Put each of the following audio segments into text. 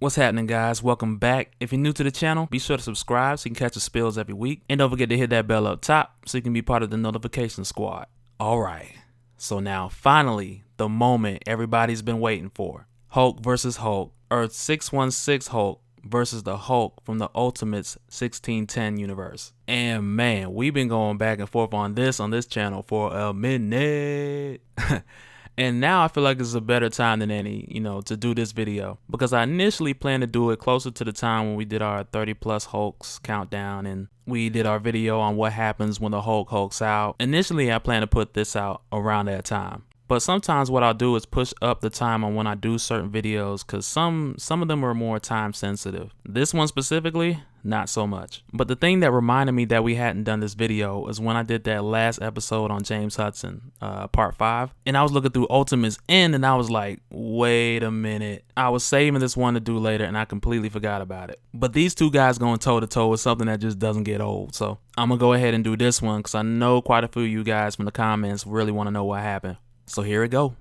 What's happening, guys? Welcome back. If you're new to the channel, be sure to subscribe so you can catch the spills every week. And don't forget to hit that bell up top so you can be part of the notification squad. Alright, so now finally, the moment everybody's been waiting for. Hulk versus Hulk, Earth 616 Hulk versus the Hulk from the Ultimates 1610 universe. And man, we've been going back and forth on this channel for a minute. And now I feel like it's a better time than any, to do this video, because I initially planned to do it closer to the time when we did our 30 plus Hulks countdown and we did our video on what happens when the Hulk hulks out. Initially, I planned to put this out around that time. But sometimes what I'll do is push up the time on when I do certain videos, because some of them are more time sensitive. This one specifically, not so much. But the thing that reminded me that we hadn't done this video is when I did that last episode on James Hudson, part 5. And I was looking through Ultimate's End and I was like, wait a minute. I was saving this one to do later and I completely forgot about it. But these two guys going toe to toe is something that just doesn't get old. So I'm gonna go ahead and do this one because I know quite a few of you guys from the comments really want to know what happened. So here we go.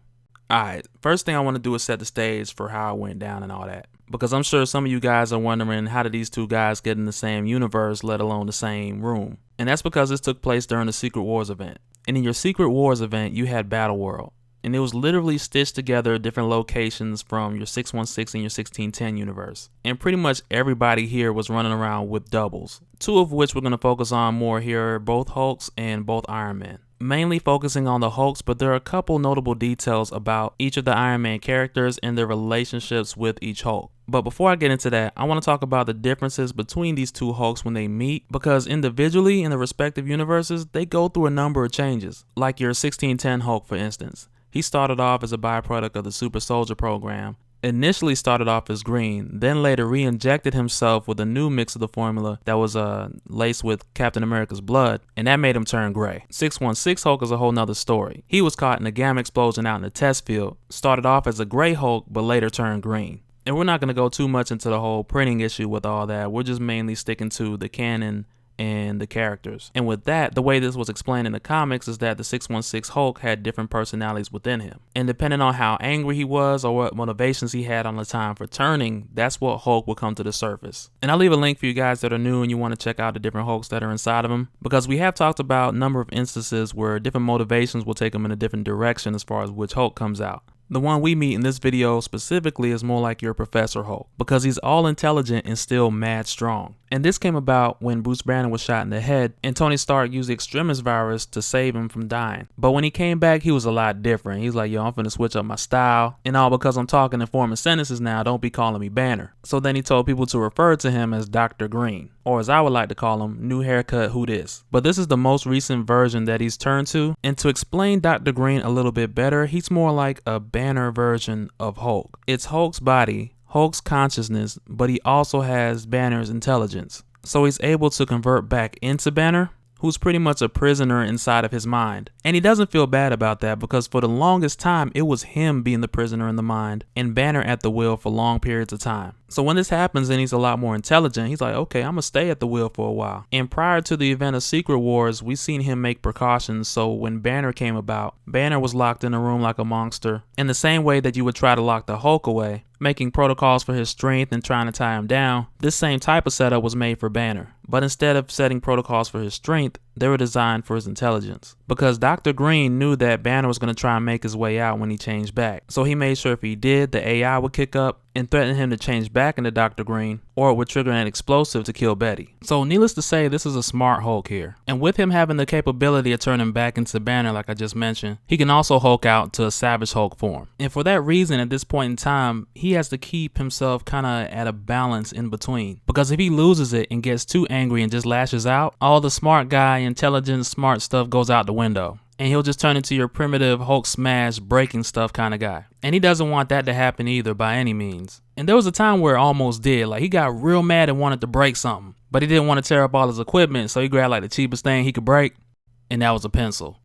Alright, first thing I want to do is set the stage for how it went down and all that. Because I'm sure some of you guys are wondering, how did these two guys get in the same universe, let alone the same room? And that's because this took place during the Secret Wars event. And in your Secret Wars event, you had Battleworld. And it was literally stitched together different locations from your 616 and your 1610 universe. And pretty much everybody here was running around with doubles. Two of which we're going to focus on more here, both Hulks and both Iron Man. Mainly focusing on the Hulks, but there are a couple notable details about each of the Iron Man characters and their relationships with each Hulk. But before I get into that, I want to talk about the differences between these two Hulks when they meet, because individually in the respective universes, they go through a number of changes. Like your 1610 Hulk, for instance. He started off as a byproduct of the Super Soldier program, initially started off as green, then later re-injected himself with a new mix of the formula that was laced with Captain America's blood, and that made him turn gray. 616 Hulk is a whole nother story. He was caught in a gamma explosion out in the test field, started off as a gray Hulk, but later turned green. And we're not going to go too much into the whole printing issue with all that. We're just mainly sticking to the canon and the characters. And with that, the way this was explained in the comics is that the 616 Hulk had different personalities within him. And depending on how angry he was or what motivations he had on the time for turning, that's what Hulk will come to the surface. And I'll leave a link for you guys that are new and you want to check out the different Hulks that are inside of him, because we have talked about a number of instances where different motivations will take him in a different direction as far as which Hulk comes out. The one we meet in this video specifically is more like your Professor Hulk, because he's all intelligent and still mad strong. And this came about when Bruce Banner was shot in the head and Tony Stark used the Extremis virus to save him from dying. But when he came back, he was a lot different. He's like, yo, I'm finna switch up my style, and all because I'm talking in forming sentences now, don't be calling me Banner. So then he told people to refer to him as Dr. Green, or as I would like to call him, new haircut, who dis. But this is the most recent version that he's turned to, and to explain Dr. Green a little bit better, he's more like a Banner version of Hulk. It's Hulk's body, Hulk's consciousness, but he also has Banner's intelligence. So he's able to convert back into Banner, who's pretty much a prisoner inside of his mind. And he doesn't feel bad about that, because for the longest time, it was him being the prisoner in the mind and Banner at the wheel for long periods of time. So when this happens and he's a lot more intelligent, he's like, okay, I'm gonna stay at the wheel for a while. And prior to the event of Secret Wars, we seen him make precautions. So when Banner came about, Banner was locked in a room like a monster, in the same way that you would try to lock the Hulk away, making protocols for his strength and trying to tie him down. This same type of setup was made for Banner. But instead of setting protocols for his strength, they were designed for his intelligence. Because Dr. Green knew that Banner was going to try and make his way out when he changed back. So he made sure if he did, the AI would kick up and threaten him to change back into Dr. Green, or it would trigger an explosive to kill Betty. So needless to say, this is a smart Hulk here. And with him having the capability of turning back into Banner like I just mentioned, he can also Hulk out to a Savage Hulk form. And for that reason, at this point in time, he has to keep himself kind of at a balance in between. Because if he loses it and gets too angry and just lashes out, all the smart guy, intelligence, smart stuff goes out the window. And he'll just turn into your primitive Hulk smash breaking stuff kind of guy. And he doesn't want that to happen either by any means. And there was a time where it almost did. Like, he got real mad and wanted to break something, but he didn't want to tear up all his equipment, so he grabbed like the cheapest thing he could break, and that was a pencil.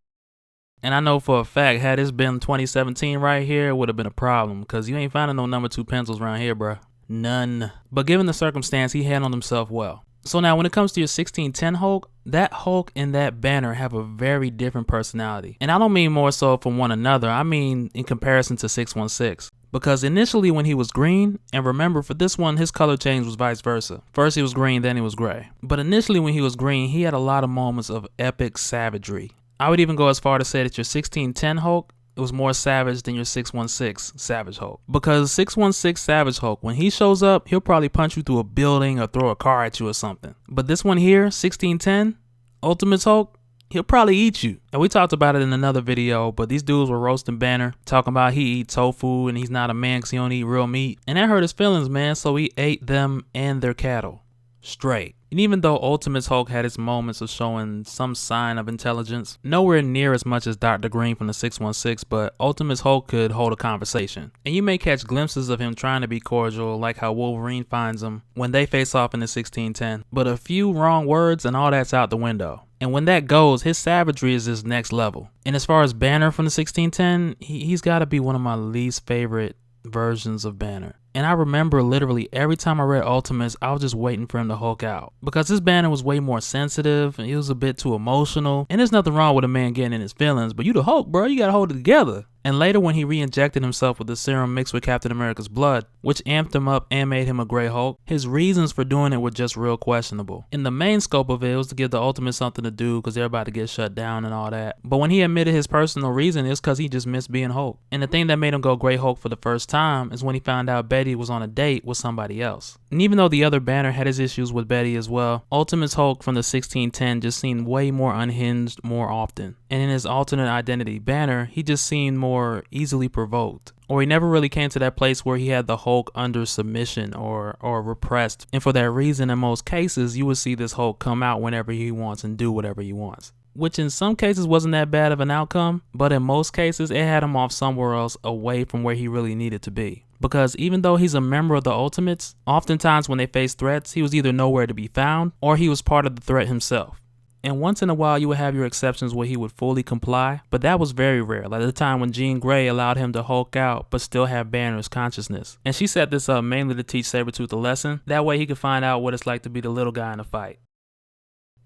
And I know for a fact, had this been 2017 right here, it would have been a problem, because you ain't finding no number 2 pencils around here, bruh. None. But given the circumstance, he handled himself well. So now when it comes to your 1610 Hulk, that Hulk and that Banner have a very different personality. And I don't mean more so from one another, I mean in comparison to 616. Because initially when he was green, and remember for this one his color change was vice versa. First he was green, then he was gray. But initially when he was green, he had a lot of moments of epic savagery. I would even go as far to say that your 1610 Hulk, it was more savage than your 616 Savage Hulk. Because 616 Savage Hulk, when he shows up, he'll probably punch you through a building or throw a car at you or something. But this one here, 1610, Ultimate Hulk, he'll probably eat you. And we talked about it in another video, but these dudes were roasting Banner, talking about he eat tofu and he's not a man because he don't eat real meat. And that hurt his feelings, man, so he ate them and their cattle. Straight. And even though Ultimate Hulk had his moments of showing some sign of intelligence, nowhere near as much as Dr. Green from the 616, but Ultimate Hulk could hold a conversation. And you may catch glimpses of him trying to be cordial, like how Wolverine finds him when they face off in the 1610, but a few wrong words and all that's out the window. And when that goes, his savagery is his next level. And as far as Banner from the 1610, he's got to be one of my least favorite versions of Banner. And I remember literally every time I read Ultimates, I was just waiting for him to Hulk out. Because his Banner was way more sensitive and he was a bit too emotional. And there's nothing wrong with a man getting in his feelings, but you the Hulk, bro, you gotta hold it together. And later when he re-injected himself with the serum mixed with Captain America's blood, which amped him up and made him a Grey Hulk, his reasons for doing it were just real questionable. In the main scope of it was to give the Ultimates something to do because they're about to get shut down and all that. But when he admitted his personal reason, it's because he just missed being Hulk. And the thing that made him go Grey Hulk for the first time is when he found out Betty was on a date with somebody else. And even though the other Banner had his issues with Betty as well, Ultimate's Hulk from the 1610 just seemed way more unhinged more often. And in his alternate identity, Banner, he just seemed more easily provoked. Or he never really came to that place where he had the Hulk under submission or repressed. And for that reason, in most cases, you would see this Hulk come out whenever he wants and do whatever he wants. Which in some cases wasn't that bad of an outcome, but in most cases, it had him off somewhere else away from where he really needed to be. Because even though he's a member of the Ultimates, oftentimes when they face threats, he was either nowhere to be found or he was part of the threat himself. And once in a while, you would have your exceptions where he would fully comply, but that was very rare, like the time when Jean Grey allowed him to Hulk out but still have Banner's consciousness. And she set this up mainly to teach Sabretooth a lesson, that way he could find out what it's like to be the little guy in a fight.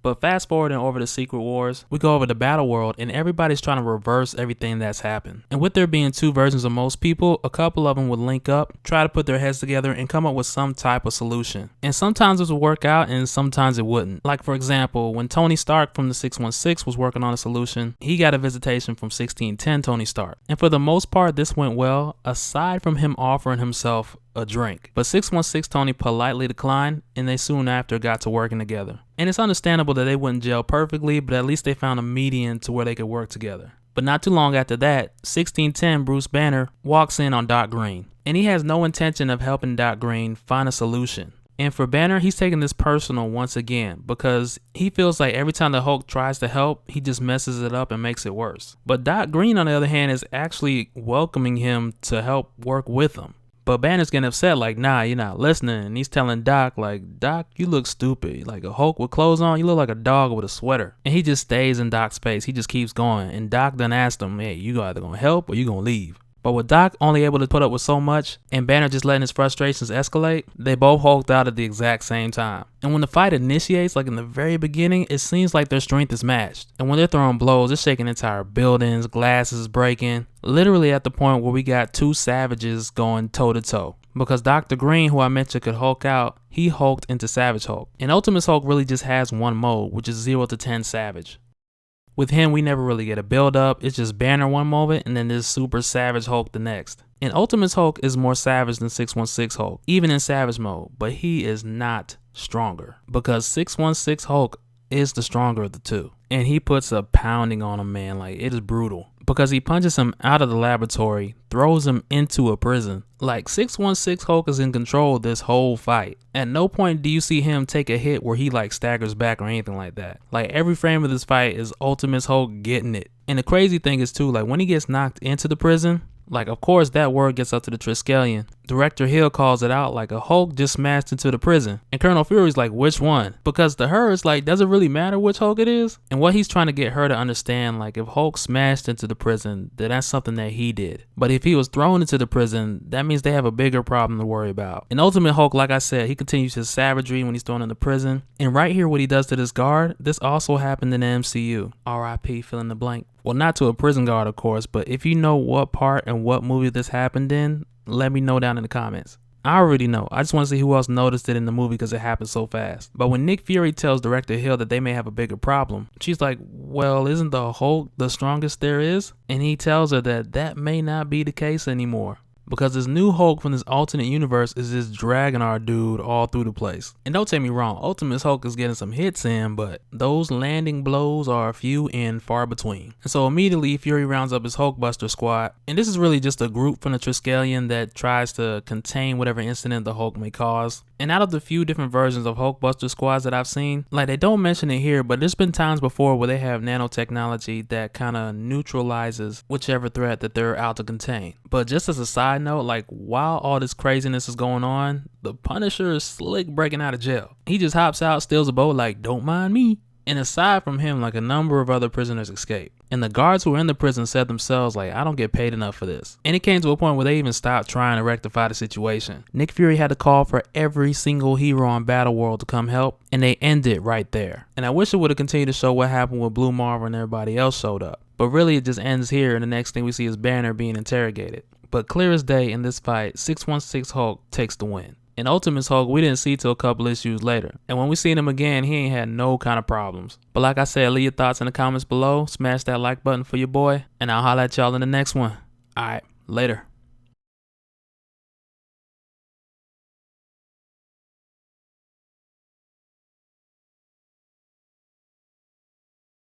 But fast forwarding over to Secret Wars, we go over to Battleworld and everybody's trying to reverse everything that's happened. And with there being two versions of most people, a couple of them would link up, try to put their heads together and come up with some type of solution. And sometimes it would work out and sometimes it wouldn't. Like for example, when Tony Stark from the 616 was working on a solution, he got a visitation from 1610 Tony Stark. And for the most part, this went well, aside from him offering himself a drink. But 616 Tony politely declined and they soon after got to working together. And it's understandable that they wouldn't gel perfectly, but at least they found a median to where they could work together. But not too long after that, 1610 Bruce Banner walks in on Doc Green. And he has no intention of helping Doc Green find a solution. And for Banner, he's taking this personal once again because he feels like every time the Hulk tries to help, he just messes it up and makes it worse. But Doc Green, on the other hand, is actually welcoming him to help work with him. But Banner's getting upset like, nah, you're not listening. And he's telling Doc, like, Doc, you look stupid. Like a Hulk with clothes on, you look like a dog with a sweater. And he just stays in Doc's face. He just keeps going. And Doc then asked him, hey, you either gonna help or you gonna leave. But with Doc only able to put up with so much and Banner just letting his frustrations escalate, they both hulked out at the exact same time. And when the fight initiates, like in the very beginning, it seems like their strength is matched. And when they're throwing blows, it's shaking entire buildings, glasses breaking, literally at the point where we got two savages going toe to toe. Because Dr. Green, who I mentioned could Hulk out, he hulked into Savage Hulk. And Ultimate Hulk really just has one mode, which is 0 to 10 Savage. With him, we never really get a build up. It's just Banner one moment and then this super savage Hulk the next. And Ultimate Hulk is more savage than 616 Hulk, even in savage mode, but he is not stronger because 616 Hulk is the stronger of the two. And he puts a pounding on him, man, like it is brutal. Because he punches him out of the laboratory, throws him into a prison. Like 616 Hulk is in control this whole fight. At no point do you see him take a hit where he like staggers back or anything like that. Like every frame of this fight is Ultimate Hulk getting it. And the crazy thing is too, like when he gets knocked into the prison, like of course that word gets up to the Triskelion. Director Hill calls it out like a Hulk just smashed into the prison. And Colonel Fury's like, which one? Because to her it's like, does it really matter which Hulk it is? And what he's trying to get her to understand, like if Hulk smashed into the prison, then that's something that he did. But if he was thrown into the prison, that means they have a bigger problem to worry about. And Ultimate Hulk, like I said, he continues his savagery when he's thrown into prison. And right here what he does to this guard, this also happened in the MCU. R.I.P. fill in the blank. Well, not to a prison guard, of course, but if you know what part and what movie this happened in, Let me know down in the comments. I already know. I just want to see who else noticed it in the movie because it happened so fast. But when Nick Fury tells Director Hill that they may have a bigger problem, she's like, well, isn't the Hulk the strongest there is? And he tells her that that may not be the case anymore, because this new Hulk from this alternate universe is just dragging our dude all through the place. And don't take me wrong, Ultimate Hulk is getting some hits in, but those landing blows are few and far between. And so immediately Fury rounds up his Hulkbuster squad, and this is really just a group from the Triskelion that tries to contain whatever incident the Hulk may cause. And out of the few different versions of Hulkbuster squads that I've seen, like, they don't mention it here, but there's been times before where they have nanotechnology that kind of neutralizes whichever threat that they're out to contain. But just as a side note, like, while all this craziness is going on, the Punisher is slick breaking out of jail. He just hops out, steals a boat like, don't mind me. And aside from him, like, a number of other prisoners escape. And the guards who were in the prison said themselves, like, I don't get paid enough for this. And it came to a point where they even stopped trying to rectify the situation. Nick Fury had to call for every single hero on Battleworld to come help, and they ended right there. And I wish it would have continued to show what happened when Blue Marvel and everybody else showed up. But really it just ends here, and the next thing we see is Banner being interrogated. But clear as day in this fight, 616 Hulk takes the win. And Ultimate Hulk we didn't see till a couple issues later. And when we seen him again, he ain't had no kind of problems. But like I said, leave your thoughts in the comments below. Smash that like button for your boy. And I'll holla at y'all in the next one. Alright, later.